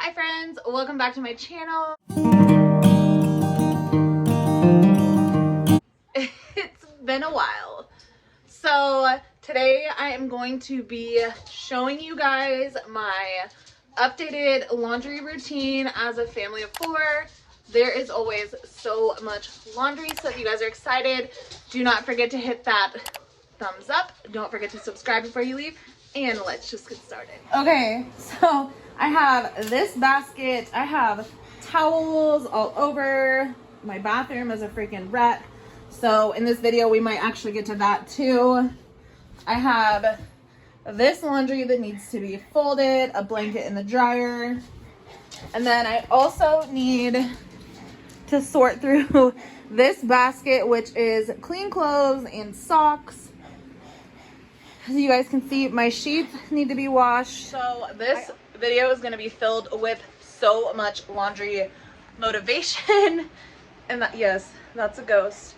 Hi friends, welcome back to my channel. It's been a while. So today I am going to be showing you guys my updated laundry routine as a family of 4. There is always so much laundry, so if you guys are excited, do not forget to hit that thumbs up. Don't forget to subscribe before you leave, and let's just get started. Okay, so I have this basket. I have towels all over. My bathroom is a freaking wreck. So in this video, we might actually get to that too. I have this laundry that needs to be folded, a blanket in the dryer. And then I also need to sort through this basket, which is clean clothes and socks. As you guys can see, my sheets need to be washed. So this video is going to be filled with so much laundry motivation. And that, yes, that's a ghost.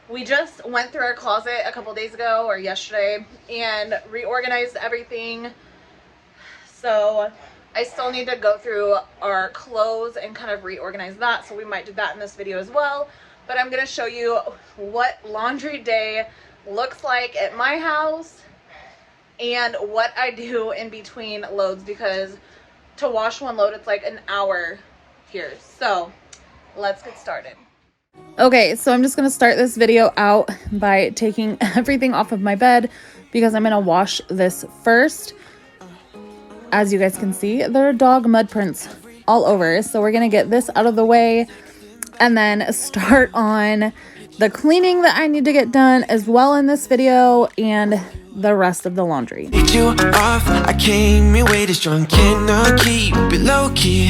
We just went through our closet a couple days ago or yesterday and reorganized everything. So I still need to go through our clothes and kind of reorganize that. So we might do that in this video as well. But I'm going to show you what laundry day looks like at my house and what I do in between loads, because to wash one load, it's like an hour here. So let's get started. Okay, so I'm just going to start this video out by taking everything off of my bed because I'm going to wash this first. As you guys can see, there are dog mud prints all over. So we're going to get this out of the way and then start on the cleaning that I need to get done as well in this video and the rest of the laundry. You off, I came in way too strong, cannot keep it low key.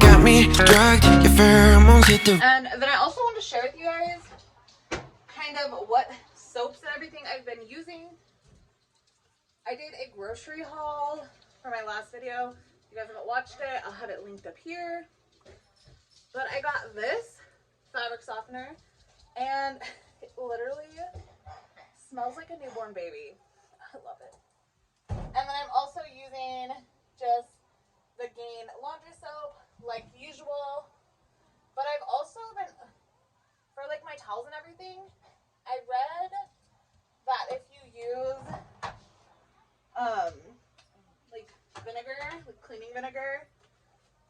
Got me drugged, your pheromones hit the... And then I also want to share with you guys kind of what soaps and everything I've been using. I did a grocery haul for my last video. If you guys haven't watched it, I'll have it linked up here. But I got this fabric softener and it literally smells like a newborn baby. I love it. And then I'm also using just the Gain laundry soap like usual. But I've also been, for like my towels and everything, I read that if you use like vinegar, like cleaning vinegar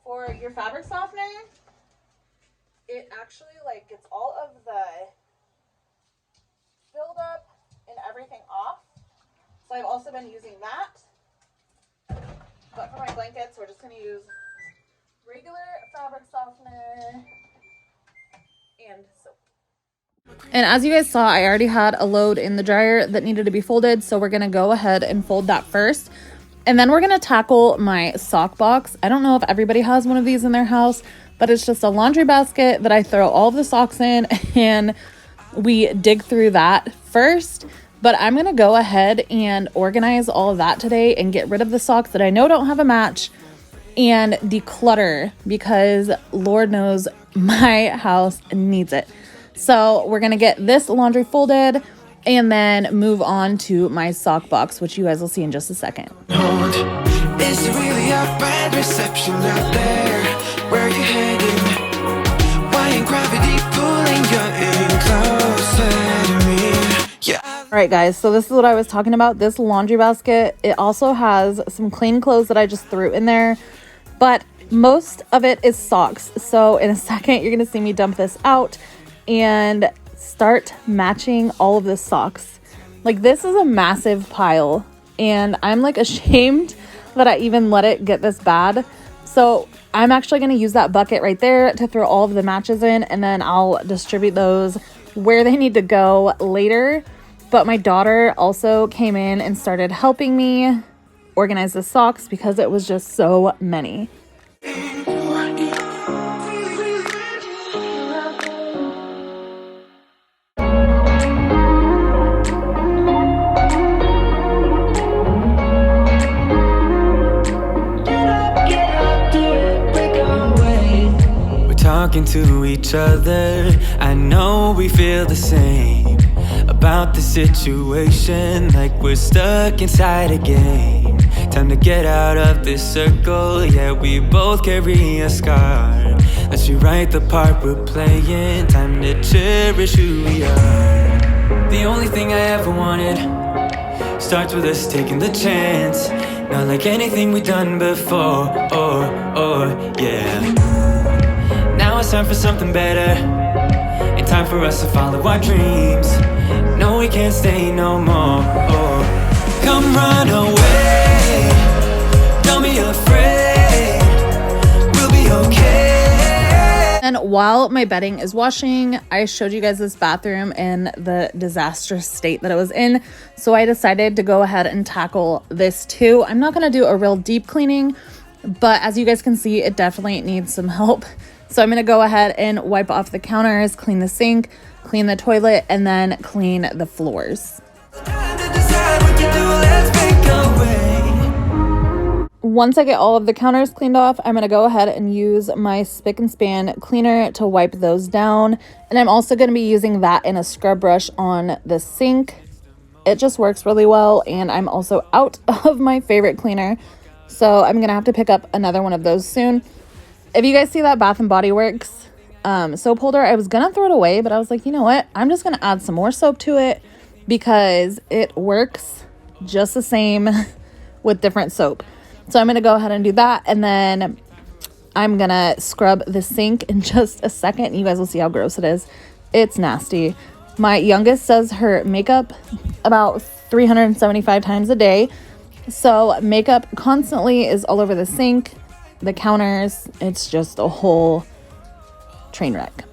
for your fabric softener, it actually like gets all of the buildup and everything off. So I've also been using that. But for my blankets, we're just going to use regular fabric softener and soap. And as you guys saw, I already had a load in the dryer that needed to be folded. So we're going to go ahead and fold that first. And then we're going to tackle my sock box. I don't know if everybody has one of these in their house, but it's just a laundry basket that I throw all of the socks in and we dig through that first. But I'm going to go ahead and organize all of that today and get rid of the socks that I know don't have a match and declutter, because Lord knows my house needs it. So we're going to get this laundry folded and then move on to my sock box, which you guys will see in just a second. Is it really a bad reception out there? Where you heading? Why ain't gravity pulling you in closer to me? Yeah. All right, guys, so this is what I was talking about, this laundry basket. It also has some clean clothes that I just threw in there, but most of it is socks. So in a second, you're going to see me dump this out and start matching all of the socks. Like, this is a massive pile, and I'm like ashamed that I even let it get this bad. So I'm actually going to use that bucket right there to throw all of the matches in, and then I'll distribute those where they need to go later. But my daughter also came in and started helping me organize the socks because it was just so many. Talking to each other, I know we feel the same about the situation, like we're stuck inside a game. Time to get out of this circle. Yeah, we both carry a scar. Let's rewrite the part we're playing. Time to cherish who we are. The only thing I ever wanted starts with us taking the chance. Not like anything we've done before. Yeah. Now it's time for something better, and time for us to follow our dreams. No, we can't stay no more. Come run away, don't be afraid, we'll be okay. And while my bedding is washing, I showed you guys this bathroom and the disastrous state that it was in. So I decided to go ahead and tackle this too. I'm not going to do a real deep cleaning, but as you guys can see, it definitely needs some help. So I'm going to go ahead and wipe off the counters, clean the sink, clean the toilet, and then clean the floors. Once I get all of the counters cleaned off, I'm going to go ahead and use my Spick and Span cleaner to wipe those down. And I'm also going to be using that in a scrub brush on the sink. It just works really well, and I'm also out of my favorite cleaner. So I'm going to have to pick up another one of those soon. If you guys see that Bath & Body Works soap holder, I was going to throw it away, but I was like, you know what? I'm just going to add some more soap to it because it works just the same with different soap. So I'm going to go ahead and do that, and then I'm going to scrub the sink in just a second. You guys will see how gross it is. It's nasty. My youngest does her makeup about 375 times a day. So makeup constantly is all over the sink, the counters. It's just a whole train wreck.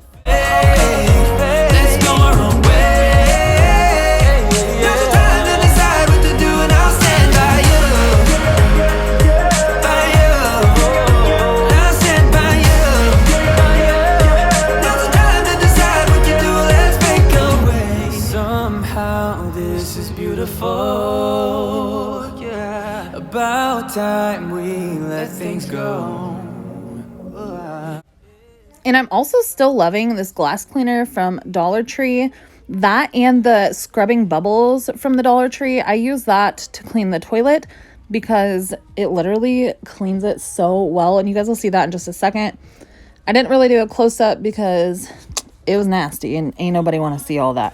About time we let things go. And I'm also still loving this glass cleaner from Dollar Tree. That and the scrubbing bubbles from the Dollar Tree. I use that to clean the toilet because it literally cleans it so well. And you guys will see that in just a second. I didn't really do a close-up because it was nasty and ain't nobody want to see all that.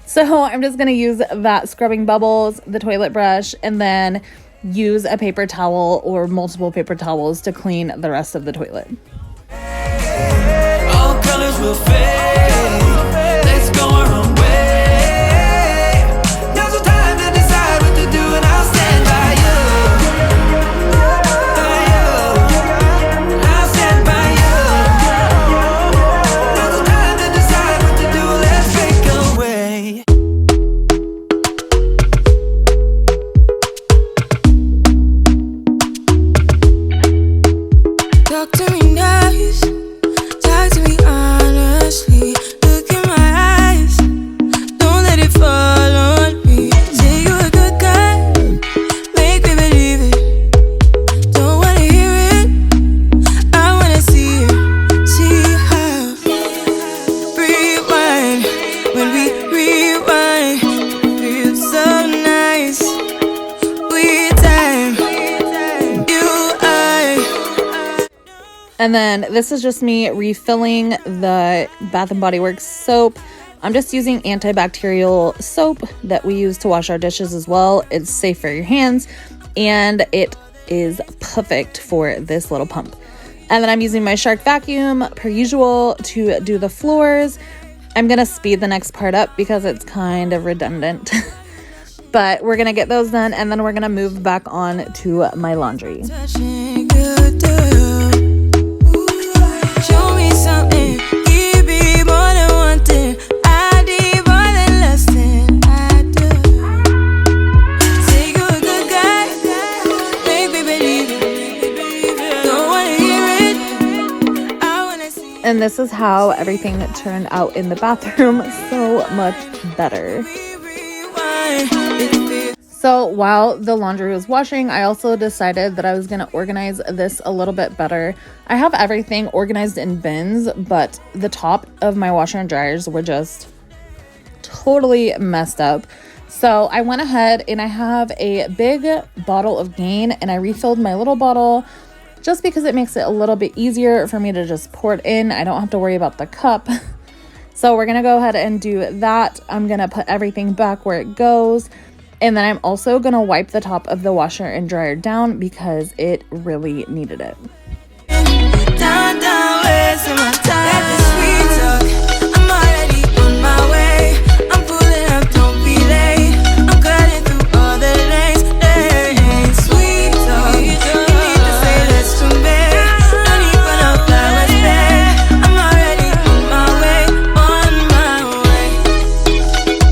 So I'm just going to use that scrubbing bubbles, the toilet brush, and then use a paper towel or multiple paper towels to clean the rest of the toilet. All colors will fade. Let's go our own way. Now's the time to decide what to do, and I'll stand by you. I'll stand by you. Now's the time to decide what to do. Let's take away. Talk to me nice, talk to me honestly. Look in my eyes, don't let it fall on me. Say you're a good guy, make me believe it. Don't wanna hear it, I wanna see it. See how rewind, when we rewind, feels so nice. We time, you, I. And then this is just me refilling the Bath & Body Works soap. I'm just using antibacterial soap that we use to wash our dishes as well. It's safe for your hands, and it is perfect for this little pump. And then I'm using my Shark vacuum, per usual, to do the floors. I'm going to speed the next part up because it's kind of redundant. But we're going to get those done, and then we're going to move back on to my laundry. Touching you, do show me something, give me more than one thing. I need more than less than I do. Say you're a good guy, make me believe it. Don't wanna hear it, I wanna see it. And this is how everything turned out in the bathroom. So much better. So while the laundry was washing, I also decided that I was going to organize this a little bit better. I have everything organized in bins, but the top of my washer and dryers were just totally messed up. So I went ahead and I have a big bottle of Gain, and I refilled my little bottle just because it makes it a little bit easier for me to just pour it in. I don't have to worry about the cup. So we're going to go ahead and do that. I'm going to put everything back where it goes. And then I'm also going to wipe the top of the washer and dryer down because it really needed it. Down, wasting my time. Let the sweet talk. I'm already on my way. I'm pulling up, don't be late. I'm cutting through all the lanes. Sweet talk. You need to say less to me. No need for no flowers, babe. I'm already on my way, on my way. Sweet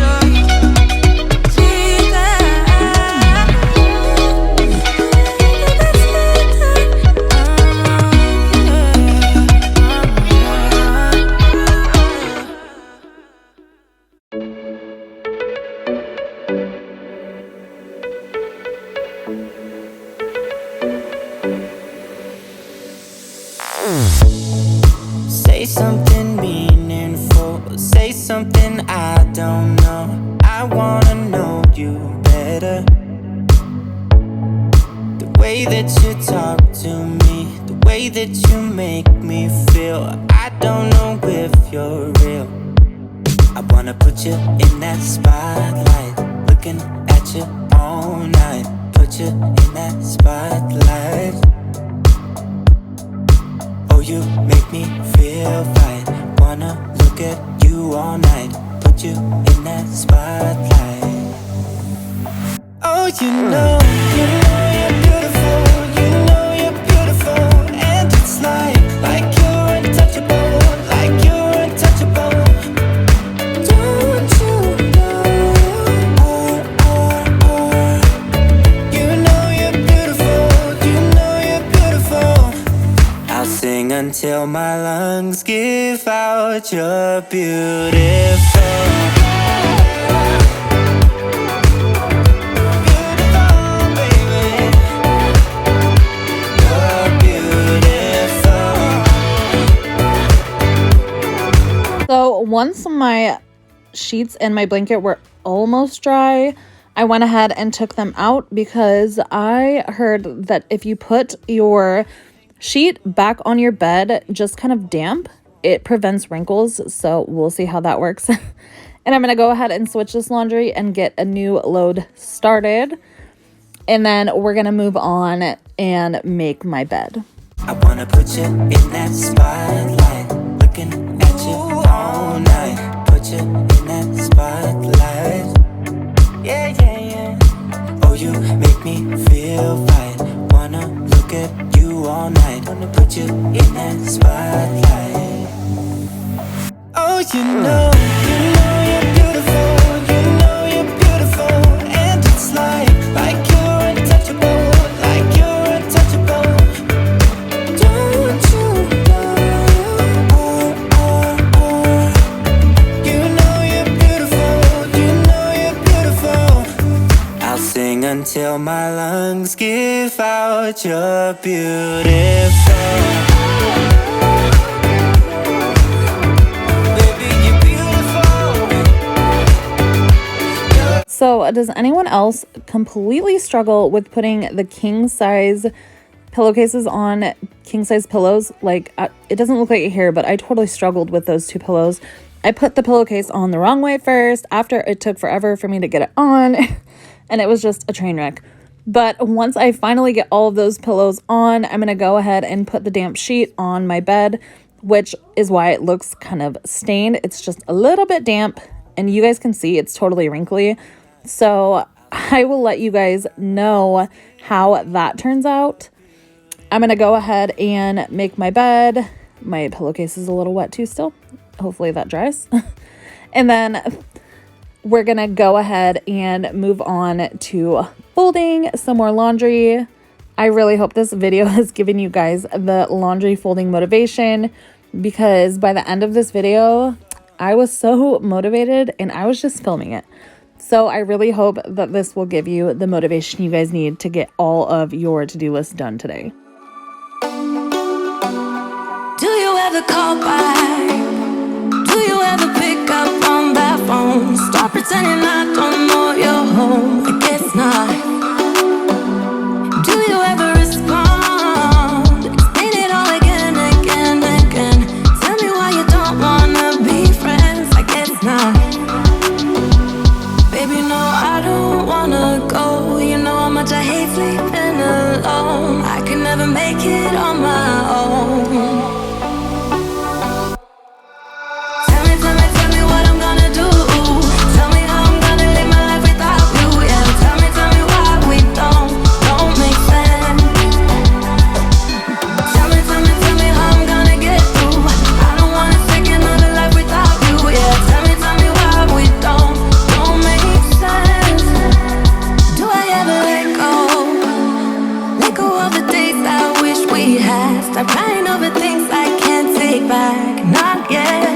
talk, sweet Say something meaningful. Say something I don't know. I wanna know you better. The way that you talk to me, the way that you make me feel. I don't know if you're real. I wanna put you in that spotlight, looking at you all night. Put you in that spotlight. Oh, you make me feel right. Wanna look at you all night. Put you in that spotlight. Oh, you know you're beautiful. You know you're beautiful. And it's like you're untouchable. Like you're untouchable. Don't you know? You know you're beautiful. You know you're beautiful. I'll sing until my lungs give out. You're beautiful. So once my sheets and my blanket were almost dry, I went ahead and took them out because I heard that if you put your sheet back on your bed just kind of damp, it prevents wrinkles. So we'll see how that works. And I'm going to go ahead and switch this laundry and get a new load started. And then we're going to move on and make my bed. I wanna put you in that spotlight, looking at you all night. Put you in that spotlight. Yeah, yeah, yeah. Oh, you make me feel right. Wanna look at you all night. Wanna put you in that spotlight. Oh, you know you're beautiful. You know you're beautiful. And it's like you're untouchable. Like you're untouchable. Don't you know? You know you're beautiful. You know you're beautiful. I'll sing until my lungs give out. You're beautiful. So does anyone else completely struggle with putting the king size pillowcases on king size pillows? Like, it doesn't look like it here, but I totally struggled with those two pillows. I put the pillowcase on the wrong way first, after it took forever for me to get it on, and it was just a train wreck. But once I finally get all of those pillows on, I'm going to go ahead and put the damp sheet on my bed, which is why it looks kind of stained. It's just a little bit damp, and you guys can see it's totally wrinkly. So I will let you guys know how that turns out. I'm going to go ahead and make my bed. My pillowcase is a little wet too still. Hopefully that dries. And then we're going to go ahead and move on to folding some more laundry. I really hope this video has given you guys the laundry folding motivation, because by the end of this video, I was so motivated and I was just filming it. So I really hope that this will give you the motivation you guys need to get all of your to-do list done today. Do you ever call back? Do you ever pick pretending I don't know you're home. I guess not. Do you ever respond? Explain it all again, again, again. Tell me why you don't wanna be friends. I guess not. Baby, no, I don't wanna go. You know how much I hate sleeping alone. I can never make it on my own. Tell me what I'm gonna do. Tell me how I'm gonna live my life without you. Yeah, tell me why we don't make sense. Tell me how I'm gonna get through. I don't wanna take another life without you. Yeah, tell me why we don't make sense. Do I ever let go? Let go of the days I wish we had. Stop crying over things I can't take back. Not yet.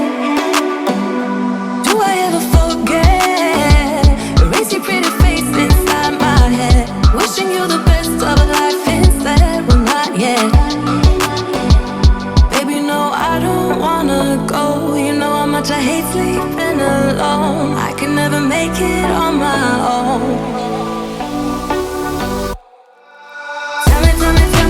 Do I ever forget? Erase your pretty face inside my head. Wishing you the best of life instead. Well, not yet. Baby, no, I don't wanna go. You know how much I hate sleeping alone. I can never make it on my own. Tell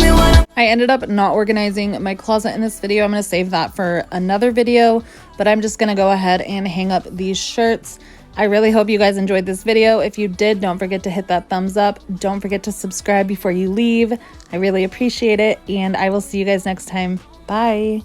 me what I ended up not organizing my closet in this video. I'm going to save that for another video, but I'm just going to go ahead and hang up these shirts. I really hope you guys enjoyed this video. If you did, don't forget to hit that thumbs up. Don't forget to subscribe before you leave. I really appreciate it, and I will see you guys next time. Bye.